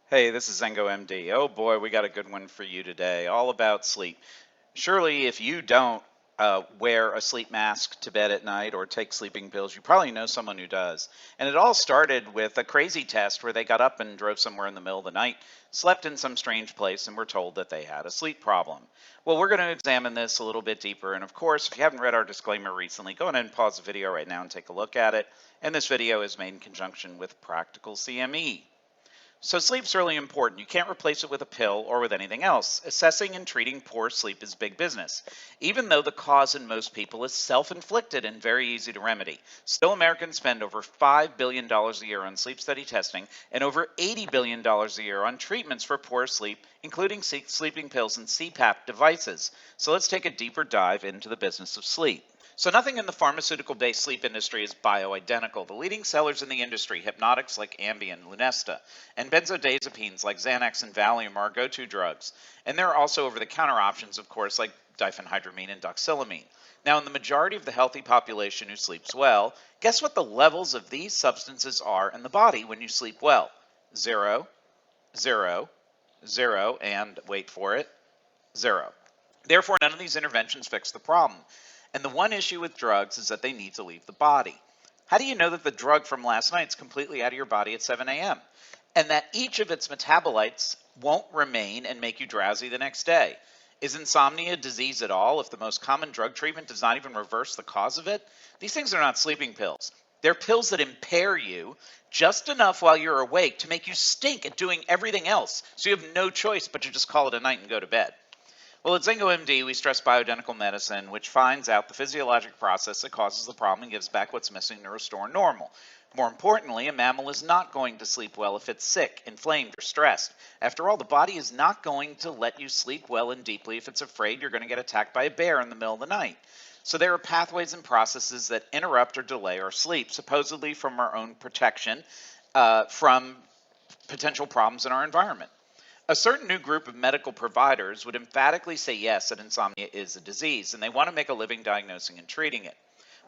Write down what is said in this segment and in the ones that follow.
Hey, this is ZengoMD. Oh boy, we got a good one for you today, all about sleep. Surely, if you don't wear a sleep mask to bed at night or take sleeping pills, you probably know someone who does. And it all started with a crazy test where they got up and drove somewhere in the middle of the night, slept in some strange place, and were told that they had a sleep problem. Well, we're going to examine this a little bit deeper. And of course, if you haven't read our disclaimer recently, go ahead and pause the video right now and take a look at it. And this video is made in conjunction with PracticalCME. So sleep's really important. You can't replace it with a pill or with anything else. Assessing and treating poor sleep is big business. Even though the cause in most people is self-inflicted and very easy to remedy, still Americans spend over $5 billion a year on sleep study testing and over $80 billion a year on treatments for poor sleep, including sleeping pills and CPAP devices. So let's take a deeper dive into the business of sleep. So nothing in the pharmaceutical-based sleep industry is bioidentical. The leading sellers in the industry, hypnotics like Ambien, Lunesta, and benzodiazepines like Xanax and Valium are go-to drugs. And there are also over-the-counter options, of course, like diphenhydramine and doxylamine. Now, in the majority of the healthy population who sleeps well, guess what the levels of these substances are in the body when you sleep well? 0, 0, 0, and wait for it, 0. Therefore, none of these interventions fix the problem. And the one issue with drugs is that they need to leave the body. How do you know that the drug from last night is completely out of your body at 7 a.m.? And that each of its metabolites won't remain and make you drowsy the next day? Is insomnia a disease at all if the most common drug treatment does not even reverse the cause of it? These things are not sleeping pills. They're pills that impair you just enough while you're awake to make you stink at doing everything else. So you have no choice but to just call it a night and go to bed. Well, at ZengoMD, we stress bioidentical medicine, which finds out the physiologic process that causes the problem and gives back what's missing to restore normal. More importantly, a mammal is not going to sleep well if it's sick, inflamed, or stressed. After all, the body is not going to let you sleep well and deeply if it's afraid you're going to get attacked by a bear in the middle of the night. So there are pathways and processes that interrupt or delay our sleep, supposedly from our own protection from potential problems in our environment. A certain new group of medical providers would emphatically say yes, that insomnia is a disease, and they want to make a living diagnosing and treating it.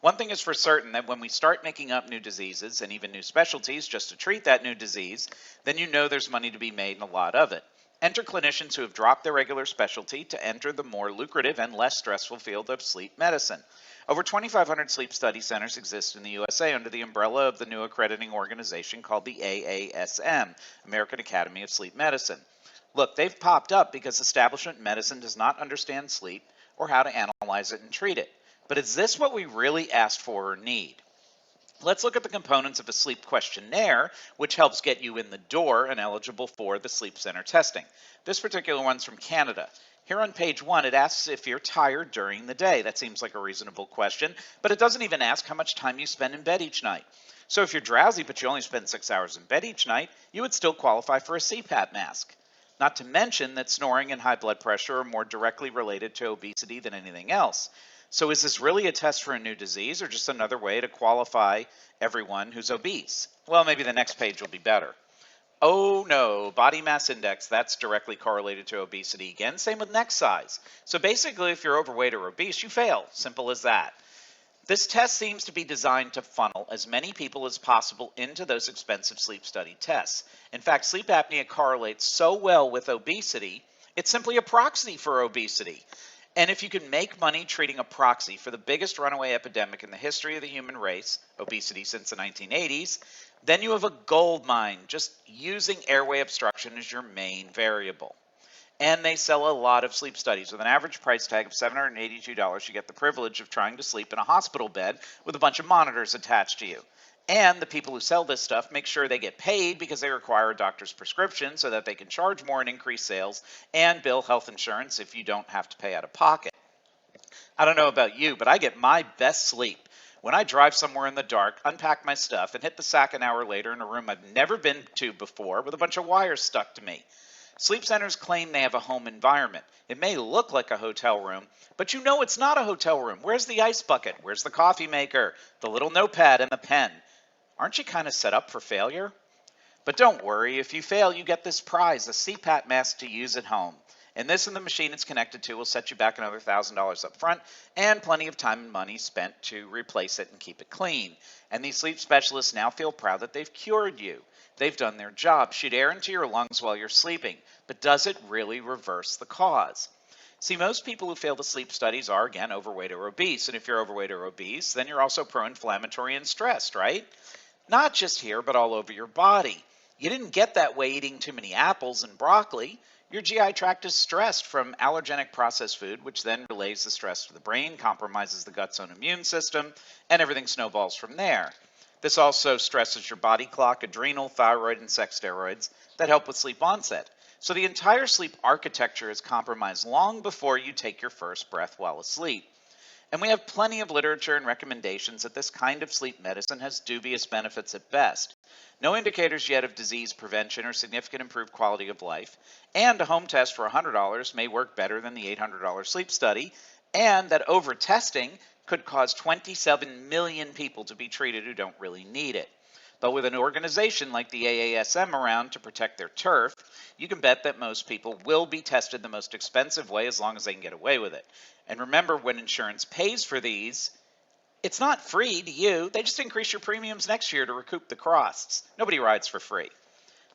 One thing is for certain, that when we start making up new diseases and even new specialties just to treat that new disease, then you know there's money to be made and a lot of it. Enter clinicians who have dropped their regular specialty to enter the more lucrative and less stressful field of sleep medicine. Over 2,500 sleep study centers exist in the USA under the umbrella of the new accrediting organization called the AASM, American Academy of Sleep Medicine. Look, they've popped up because establishment medicine does not understand sleep or how to analyze it and treat it. But is this what we really asked for or need? Let's look at the components of a sleep questionnaire, which helps get you in the door and eligible for the sleep center testing. This particular one's from Canada. Here on page 1, it asks if you're tired during the day. That seems like a reasonable question, but it doesn't even ask how much time you spend in bed each night. So if you're drowsy but you only spend 6 hours in bed each night, you would still qualify for a CPAP mask. Not to mention that snoring and high blood pressure are more directly related to obesity than anything else. So is this really a test for a new disease or just another way to qualify everyone who's obese? Well, maybe the next page will be better. Oh no, body mass index, that's directly correlated to obesity again. Same with neck size. So basically, if you're overweight or obese, you fail. Simple as that. This test seems to be designed to funnel as many people as possible into those expensive sleep study tests. In fact, sleep apnea correlates so well with obesity, it's simply a proxy for obesity. And if you can make money treating a proxy for the biggest runaway epidemic in the history of the human race, obesity since the 1980s, then you have a gold mine, just using airway obstruction as your main variable. And they sell a lot of sleep studies. With an average price tag of $782, you get the privilege of trying to sleep in a hospital bed with a bunch of monitors attached to you. And the people who sell this stuff make sure they get paid because they require a doctor's prescription so that they can charge more and increase sales and bill health insurance if you don't have to pay out of pocket. I don't know about you, but I get my best sleep when I drive somewhere in the dark, unpack my stuff, and hit the sack an hour later in a room I've never been to before with a bunch of wires stuck to me. Sleep centers claim they have a home environment. It may look like a hotel room, but you know it's not a hotel room. Where's the ice bucket? Where's the coffee maker? The little notepad and the pen? Aren't you kind of set up for failure? But don't worry, if you fail, you get this prize, a CPAP mask to use at home. And this and the machine it's connected to will set you back another $1,000 up front and plenty of time and money spent to replace it and keep it clean. And these sleep specialists now feel proud that they've cured you. they've done their job. Shoot air into your lungs while you're sleeping, but does it really reverse the cause? See, most people who fail to sleep studies are, again, overweight or obese. And if you're overweight or obese, then you're also pro-inflammatory and stressed, right? Not just here, but all over your body. You didn't get that way eating too many apples and broccoli. Your GI tract is stressed from allergenic processed food, which then relays the stress to the brain, compromises the gut's own immune system, and everything snowballs from there. This also stresses your body clock, adrenal, thyroid, and sex steroids that help with sleep onset. So the entire sleep architecture is compromised long before you take your first breath while asleep. And we have plenty of literature and recommendations that this kind of sleep medicine has dubious benefits at best. No indicators yet of disease prevention or significant improved quality of life, and a home test for $100 may work better than the $800 sleep study, and that over-testing could cause 27 million people to be treated who don't really need it. But with an organization like the AASM around to protect their turf, you can bet that most people will be tested the most expensive way as long as they can get away with it. And remember, when insurance pays for these, it's not free to you. They just increase your premiums next year to recoup the costs. Nobody rides for free.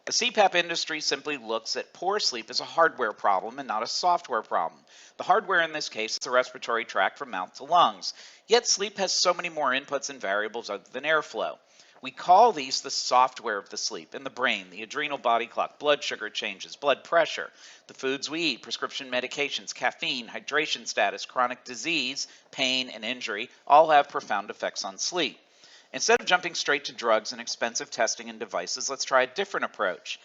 The CPAP industry simply looks at poor sleep as a hardware problem and not a software problem. The hardware in this case is the respiratory tract from mouth to lungs. Yet sleep has so many more inputs and variables other than airflow. We call these the software of the sleep in the brain, the adrenal body clock, blood sugar changes, blood pressure, the foods we eat, prescription medications, caffeine, hydration status, chronic disease, pain, and injury all have profound effects on sleep. Instead of jumping straight to drugs and expensive testing and devices, let's try a different approach.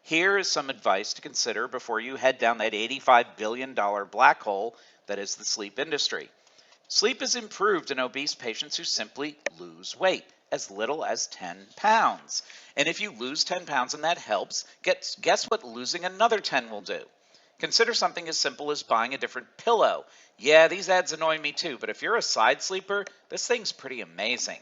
Here is some advice to consider before you head down that $85 billion black hole that is the sleep industry. Sleep is improved in obese patients who simply lose weight, as little as 10 pounds. And if you lose 10 pounds and that helps, guess what losing another 10 will do? Consider something as simple as buying a different pillow. Yeah, these ads annoy me too, but if you're a side sleeper, this thing's pretty amazing.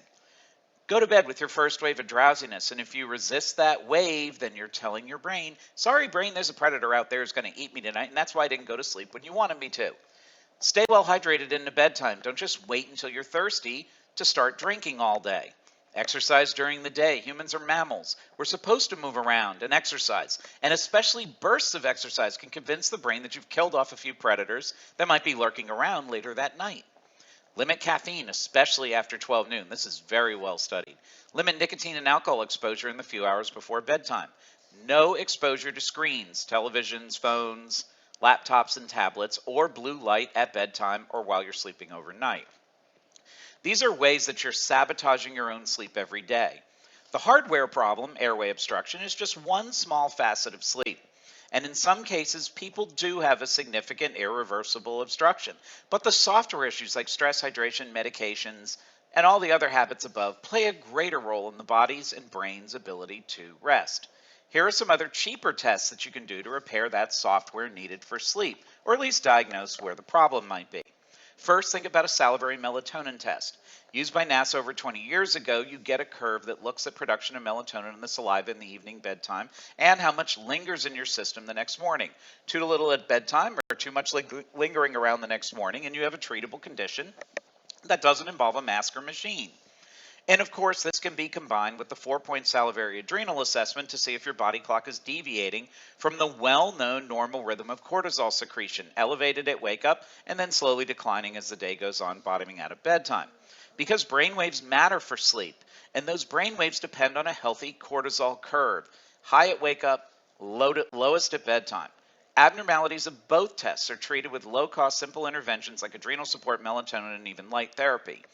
Go to bed with your first wave of drowsiness, and if you resist that wave, then you're telling your brain, sorry brain, there's a predator out there who's going to eat me tonight, and that's why I didn't go to sleep when you wanted me to. Stay well hydrated into bedtime. Don't just wait until you're thirsty to start drinking all day. Exercise during the day. Humans are mammals. We're supposed to move around and exercise, and especially bursts of exercise can convince the brain that you've killed off a few predators that might be lurking around later that night. Limit caffeine, especially after 12 noon. This is very well studied. Limit nicotine and alcohol exposure in the few hours before bedtime. No exposure to screens, televisions, phones, laptops and tablets, or blue light at bedtime or while you're sleeping overnight. These are ways that you're sabotaging your own sleep every day. The hardware problem, airway obstruction, is just one small facet of sleep. And in some cases, people do have a significant irreversible obstruction. But the software issues like stress, hydration, medications, and all the other habits above play a greater role in the body's and brain's ability to rest. Here are some other cheaper tests that you can do to repair that software needed for sleep, or at least diagnose where the problem might be. First, think about a salivary melatonin test. Used by NASA over 20 years ago, you get a curve that looks at production of melatonin in the saliva in the evening bedtime and how much lingers in your system the next morning. Too little at bedtime or too much lingering around the next morning, and you have a treatable condition that doesn't involve a mask or machine. And of course, this can be combined with the 4-point salivary adrenal assessment to see if your body clock is deviating from the well-known normal rhythm of cortisol secretion, elevated at wake up and then slowly declining as the day goes on, bottoming out at bedtime. Because brain waves matter for sleep, and those brain waves depend on a healthy cortisol curve, high at wake up, lowest at bedtime. Abnormalities of both tests are treated with low-cost, simple interventions like adrenal support, melatonin, and even light therapy.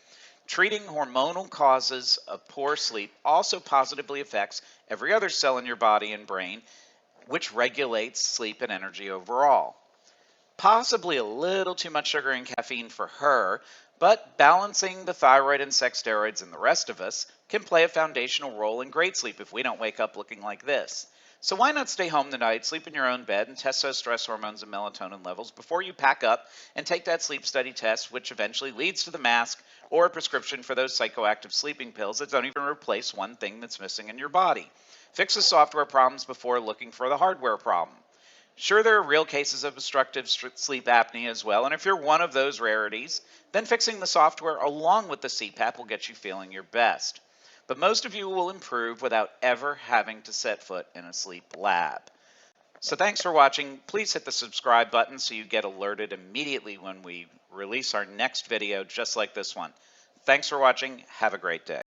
Treating hormonal causes of poor sleep also positively affects every other cell in your body and brain, which regulates sleep and energy overall. Possibly a little too much sugar and caffeine for her, but balancing the thyroid and sex steroids in the rest of us can play a foundational role in great sleep if we don't wake up looking like this. So why not stay home tonight, sleep in your own bed, and test those stress hormones and melatonin levels before you pack up and take that sleep study test, which eventually leads to the mask or a prescription for those psychoactive sleeping pills that don't even replace one thing that's missing in your body. Fix the software problems before looking for the hardware problem. Sure, there are real cases of obstructive sleep apnea as well, and if you're one of those rarities, then fixing the software along with the CPAP will get you feeling your best. but most of you will improve without ever having to set foot in a sleep lab. So thanks for watching. Please hit the subscribe button so you get alerted immediately when we release our next video just like this one. Thanks for watching. Have a great day.